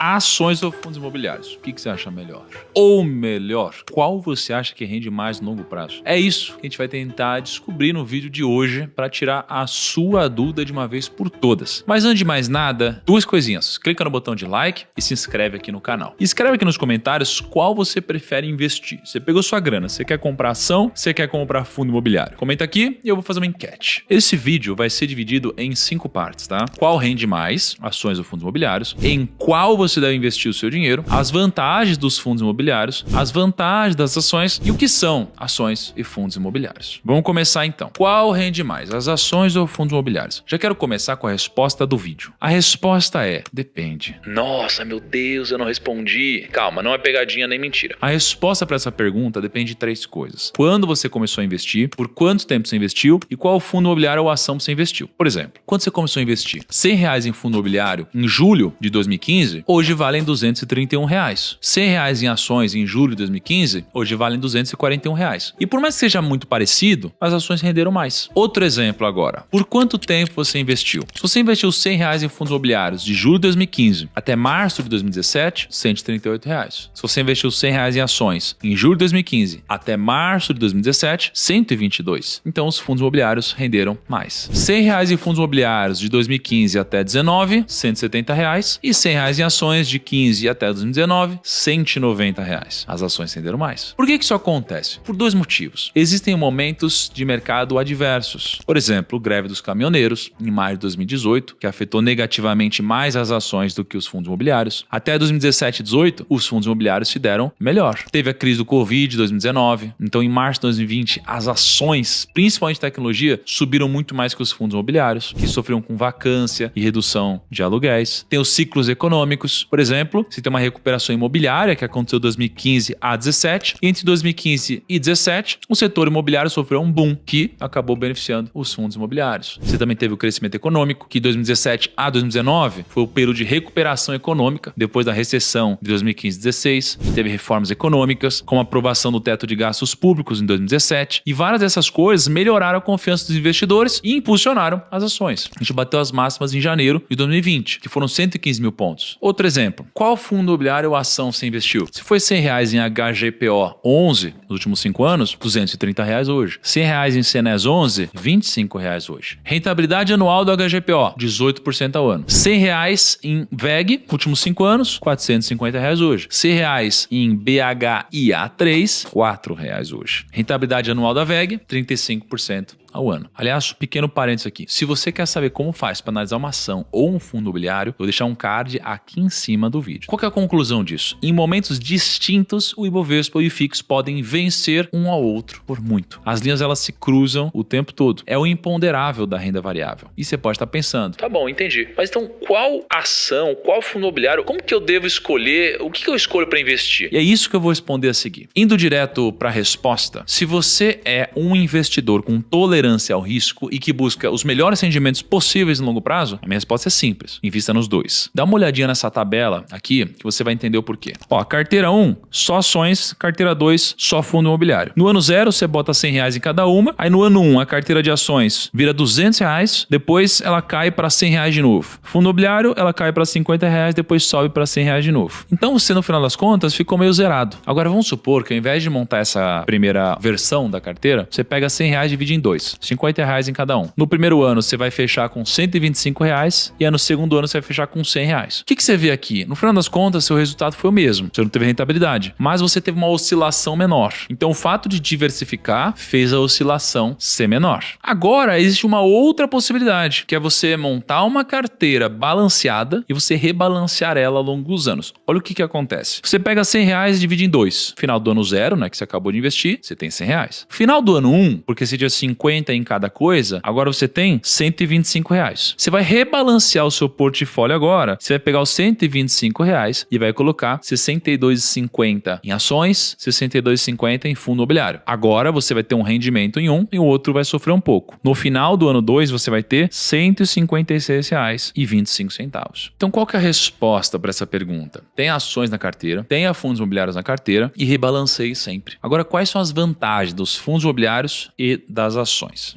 ações ou fundos imobiliários. O que você acha melhor? Ou melhor, qual você acha que rende mais no longo prazo? É isso que a gente vai tentar descobrir no vídeo de hoje para tirar a sua dúvida de uma vez por todas. Mas antes de mais nada, duas coisinhas. Clica no botão de like e se inscreve aqui no canal. Escreve aqui nos comentários qual você prefere investir. Você pegou sua grana, você quer comprar ação, você quer comprar fundo imobiliário? Comenta aqui e eu vou fazer uma enquete. Esse vídeo vai ser dividido em 5 partes, tá? Qual rende mais, ações ou fundos imobiliários? Em qual você deve investir o seu dinheiro? As vantagens dos fundos imobiliários, as vantagens das ações e o que são ações e fundos imobiliários. Vamos começar então. Qual rende mais, as ações ou fundos imobiliários? Já quero começar com a resposta do vídeo. A resposta é: depende. Nossa, meu Deus, eu não respondi. Calma, não é pegadinha nem mentira. A resposta para essa pergunta depende de 3 coisas. Quando você começou a investir, por quanto tempo você investiu e qual fundo imobiliário ou ação você investiu. Por exemplo, quando você começou a investir R$100 em fundo imobiliário em julho de 2015, hoje valem R$231. R$100 em ações em julho de 2015, hoje valem R$241. E por mais que seja muito parecido, as ações renderam mais. Outro exemplo agora. Por quanto tempo você investiu? Se você investiu R$100 em fundos imobiliários de julho de 2015 até março de 2017, R$138. Se você investiu R$100 em ações em julho de 2015 até março de 2017, R$122. Então os fundos imobiliários renderam mais. R$100 em fundos imobiliários de 2015 até 19, R$170. E R$100 em ações de 15 até 2019, R$190. As ações renderam mais. Por que isso acontece? Por 2 motivos. Existem momentos de mercado adversos. Por exemplo, greve dos caminhoneiros, em maio de 2018, que afetou negativamente mais as ações do que os fundos imobiliários. Até 2017 e 2018, os fundos imobiliários se deram melhor. Teve a crise do Covid em 2019, então em março de 2020, as ações, principalmente de tecnologia, subiram muito mais que os fundos imobiliários, que sofreram com vacância e redução de aluguéis. Tem os ciclos econômicos, por exemplo, se tem uma recuperação imobiliária que aconteceu de 2015 a 2017, e entre 2015 e 2017, o setor imobiliário sofreu um boom que acabou beneficiando os fundos imobiliários. Você também teve o crescimento econômico, que de 2017 a 2019 foi o período de recuperação econômica, depois da recessão de 2015 e 2016, teve reformas econômicas, como a aprovação do teto de gastos públicos em 2017, e várias dessas coisas melhoraram a confiança dos investidores e impulsionaram as ações. A gente bateu as máximas em janeiro de 2020, que foram 115 mil pontos. Outro exemplo, qual fundo imobiliário ou ação você investiu? Se foi R$100 em HGPO 11 nos últimos 5 anos, R$230 hoje. R$100 em CNES 11, R$25 hoje. Rentabilidade anual do HGPO, 18% ao ano. R$100 em VEG, últimos 5 anos, R$450 hoje. R$100 em BHIA3, R$4 hoje. Rentabilidade anual da VEG, 35% ao ano. Aliás, pequeno parênteses aqui. Se você quer saber como faz para analisar uma ação ou um fundo imobiliário, eu vou deixar um card aqui em cima do vídeo. Qual que é a conclusão disso? Em momentos distintos, o Ibovespa e o IFIX podem vencer um ao outro por muito. As linhas elas se cruzam o tempo todo. É o imponderável da renda variável. E você pode estar pensando: tá bom, entendi. Mas então qual ação, qual fundo imobiliário, como que eu devo escolher? O que eu escolho para investir? E é isso que eu vou responder a seguir. Indo direto para a resposta, se você é um investidor com tolerância ao risco e que busca os melhores rendimentos possíveis no longo prazo, a minha resposta é simples: invista nos 2. Dá uma olhadinha nessa tabela aqui que você vai entender o porquê. Ó, carteira 1, só ações, carteira 2, só fundo imobiliário. No ano 0, você bota R$100 em cada uma, aí no ano 1, a carteira de ações vira R$200, depois ela cai para R$100 de novo. Fundo imobiliário, ela cai para R$50, depois sobe para R$100 de novo. Então você, no final das contas, ficou meio zerado. Agora vamos supor que ao invés de montar essa primeira versão da carteira, você pega R$100 e divide em 2. R$50 em cada um. No primeiro ano você vai fechar com R$125 e no segundo ano você vai fechar com R$100. O que você vê aqui? No final das contas, seu resultado foi o mesmo. Você não teve rentabilidade, mas você teve uma oscilação menor. Então o fato de diversificar fez a oscilação ser menor. Agora existe uma outra possibilidade, que é você montar uma carteira balanceada e você rebalancear ela ao longo dos anos. Olha o que acontece. Você pega R$100 e divide em 2. Final do ano 0, né, que você acabou de investir, você tem R$100. Final do ano 1, porque você tinha 50 em cada coisa, agora você tem R$125. Você vai rebalancear o seu portfólio agora, você vai pegar os R$125 e vai colocar R$62,50 em ações, R$62,50 em fundo imobiliário. Agora você vai ter um rendimento em um e o outro vai sofrer um pouco. No final do ano 2, você vai ter R$156,25. Então qual que é a resposta para essa pergunta? Tenha ações na carteira, tenha fundos imobiliários na carteira e rebalanceie sempre. Agora, quais são as vantagens dos fundos imobiliários e das ações?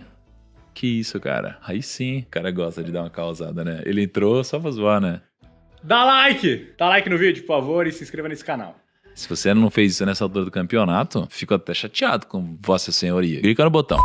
Que isso, cara. Aí sim, o cara gosta de dar uma causada, né? Ele entrou só pra zoar, né? Dá like! Dá like no vídeo, por favor, e se inscreva nesse canal. Se você não fez isso nessa altura do campeonato, fico até chateado com Vossa Senhoria. Clica no botão.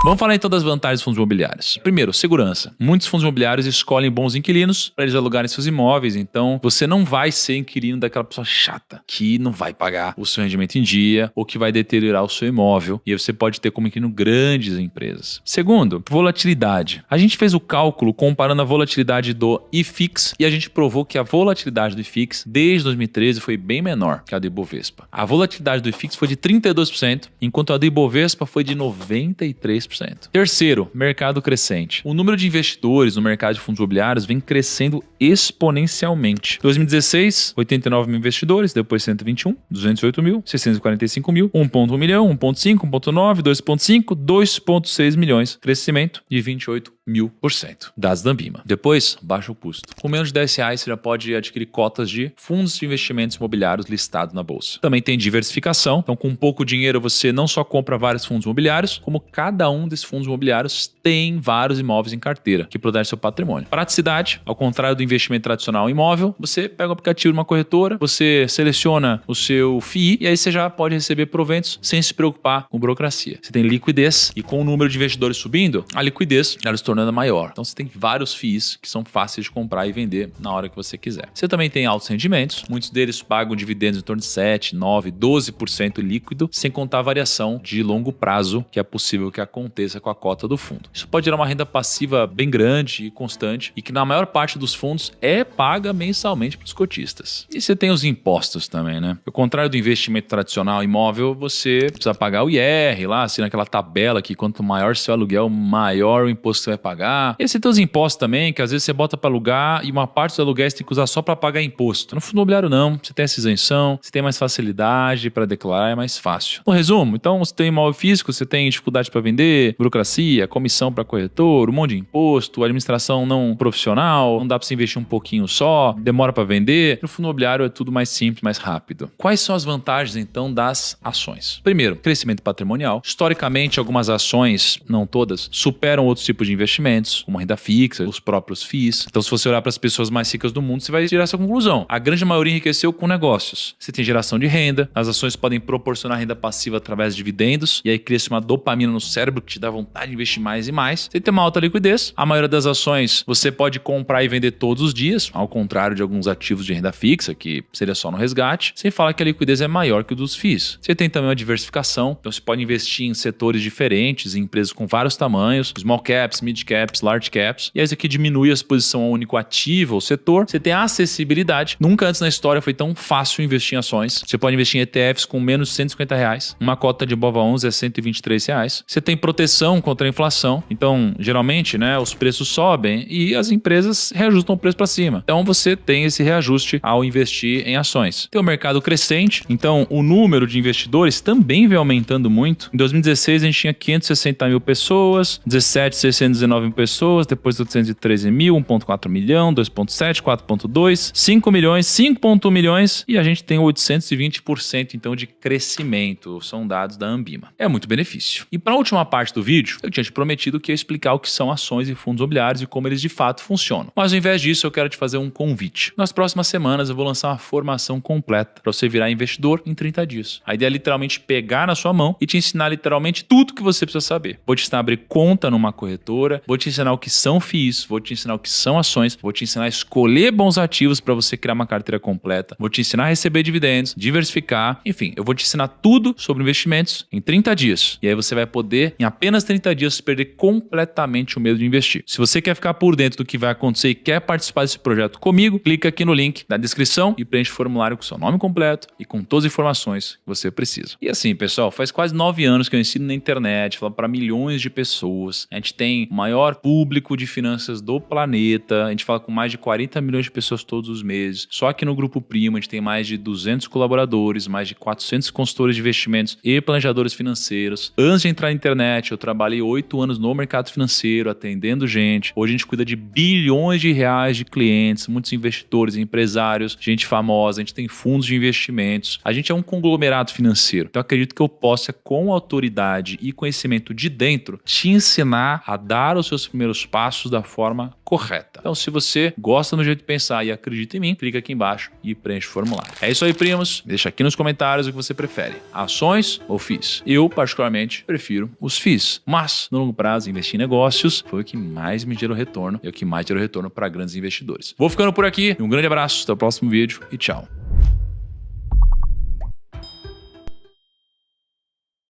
Vamos falar então das vantagens dos fundos imobiliários. Primeiro, segurança. Muitos fundos imobiliários escolhem bons inquilinos para eles alugarem seus imóveis, então você não vai ser inquilino daquela pessoa chata que não vai pagar o seu rendimento em dia ou que vai deteriorar o seu imóvel, e aí você pode ter como inquilino grandes empresas. Segundo, volatilidade. A gente fez o cálculo comparando a volatilidade do IFIX e a gente provou que a volatilidade do IFIX desde 2013 foi bem menor que a do Ibovespa. A volatilidade do IFIX foi de 32%, enquanto a do Ibovespa foi de 93%. Terceiro, mercado crescente. O número de investidores no mercado de fundos imobiliários vem crescendo exponencialmente. Em 2016, 89 mil investidores, depois 121, 208 mil, 645 mil, 1,1 milhão, 1,5, 1,9, 2,5, 2,6 milhões. Crescimento de 28.000%. Dados da Ambima. Depois, baixa o custo. Com menos de R$10, você já pode adquirir cotas de fundos de investimentos imobiliários listados na bolsa. Também tem diversificação. Então, com pouco dinheiro, você não só compra vários fundos imobiliários, como cada um desses fundos imobiliários tem vários imóveis em carteira, que protegem seu patrimônio. Praticidade, ao contrário do investimento tradicional em imóvel, você pega o aplicativo de uma corretora, você seleciona o seu FII e aí você já pode receber proventos sem se preocupar com burocracia. Você tem liquidez e com o número de investidores subindo, a liquidez ela se tornando maior. Então você tem vários FIIs que são fáceis de comprar e vender na hora que você quiser. Você também tem altos rendimentos, muitos deles pagam dividendos em torno de 7, 9, 12% líquido, sem contar a variação de longo prazo que é possível que aconteça com a cota do fundo. Isso pode gerar uma renda passiva bem grande e constante e que na maior parte dos fundos é paga mensalmente para os cotistas. E você tem os impostos também, né? Ao contrário do investimento tradicional imóvel, você precisa pagar o IR lá, assim, naquela tabela que quanto maior seu aluguel, maior o imposto que você vai pagar. E você tem os impostos também, que às vezes você bota para alugar e uma parte dos aluguéis você tem que usar só para pagar imposto. No fundo imobiliário não, você tem essa isenção, você tem mais facilidade para declarar, é mais fácil. No resumo, então você tem imóvel físico, você tem dificuldade para vender, burocracia, comissão para corretor, um monte de imposto, administração não profissional, não dá para você investir um pouquinho só, demora para vender. No fundo imobiliário é tudo mais simples, mais rápido. Quais são as vantagens então das ações? Primeiro, crescimento patrimonial. Historicamente, algumas ações, não todas, superam outros tipos de investimentos, como renda fixa, os próprios FIIs. Então, se você olhar para as pessoas mais ricas do mundo, você vai tirar essa conclusão. A grande maioria enriqueceu com negócios. Você tem geração de renda, as ações podem proporcionar renda passiva através de dividendos, e aí cria-se uma dopamina no cérebro que te dá vontade de investir mais e mais. Você tem uma alta liquidez. A maioria das ações você pode comprar e vender todos os dias, ao contrário de alguns ativos de renda fixa, que seria só no resgate. Sem falar que a liquidez é maior que o dos FIIs. Você tem também uma diversificação, então você pode investir em setores diferentes, em empresas com vários tamanhos, small caps, mid caps, large caps, e aí isso aqui diminui a exposição ao único ativo ou setor. Você tem a acessibilidade. Nunca antes na história foi tão fácil investir em ações. Você pode investir em ETFs com menos de R$150. Uma cota de BOVA11 é R$123. Você tem proteção contra a inflação. Então, geralmente, né, os preços sobem e as empresas reajustam o preço para cima. Então, você tem esse reajuste ao investir em ações. Tem o mercado crescente. Então, o número de investidores também vem aumentando muito. Em 2016, a gente tinha 560 mil pessoas, 17, 619 mil pessoas, depois 813 mil, 1,4 milhão, 2,7, 4,2, 5 milhões, 5,1 milhões e a gente tem 820% então de crescimento. São dados da Ambima. É muito benefício. E para a última parte do vídeo, eu tinha te prometido que ia explicar o que são ações e fundos imobiliários e como eles de fato funcionam. Mas ao invés disso, eu quero te fazer um convite. Nas próximas semanas, eu vou lançar uma formação completa para você virar investidor em 30 dias. A ideia é literalmente pegar na sua mão e te ensinar literalmente tudo que você precisa saber. Vou te ensinar a abrir conta numa corretora, vou te ensinar o que são FIIs, vou te ensinar o que são ações, vou te ensinar a escolher bons ativos para você criar uma carteira completa, vou te ensinar a receber dividendos, diversificar, enfim, eu vou te ensinar tudo sobre investimentos em 30 dias. E aí você vai poder, em apenas 30 dias, perder completamente o medo de investir. Se você quer ficar por dentro do que vai acontecer e quer participar desse projeto comigo, clica aqui no link da descrição e preenche o formulário com seu nome completo e com todas as informações que você precisa. E assim, pessoal, faz quase 9 anos que eu ensino na internet, falo para milhões de pessoas. A gente tem o maior público de finanças do planeta, a gente fala com mais de 40 milhões de pessoas todos os meses. Só que no Grupo Primo a gente tem mais de 200 colaboradores, mais de 400 consultores de investimentos e planejadores financeiros. Antes de entrar na internet, eu trabalhei 8 anos no mercado financeiro, atendendo gente. Hoje a gente cuida de bilhões de reais de clientes, muitos investidores, empresários, gente famosa, a gente tem fundos de investimentos. A gente é um conglomerado financeiro. Então eu acredito que eu possa, com autoridade e conhecimento de dentro, te ensinar a dar os seus primeiros passos da forma correta. Então, se você gosta do jeito de pensar e acredita em mim, clica aqui embaixo e preenche o formulário. É isso aí, primos. Deixa aqui nos comentários o que você prefere: ações ou FIIs? Eu, particularmente, prefiro os FIIs. Mas, no longo prazo, investir em negócios foi o que mais me gerou retorno e o que mais gerou retorno para grandes investidores. Vou ficando por aqui. Um grande abraço, até o próximo vídeo e tchau.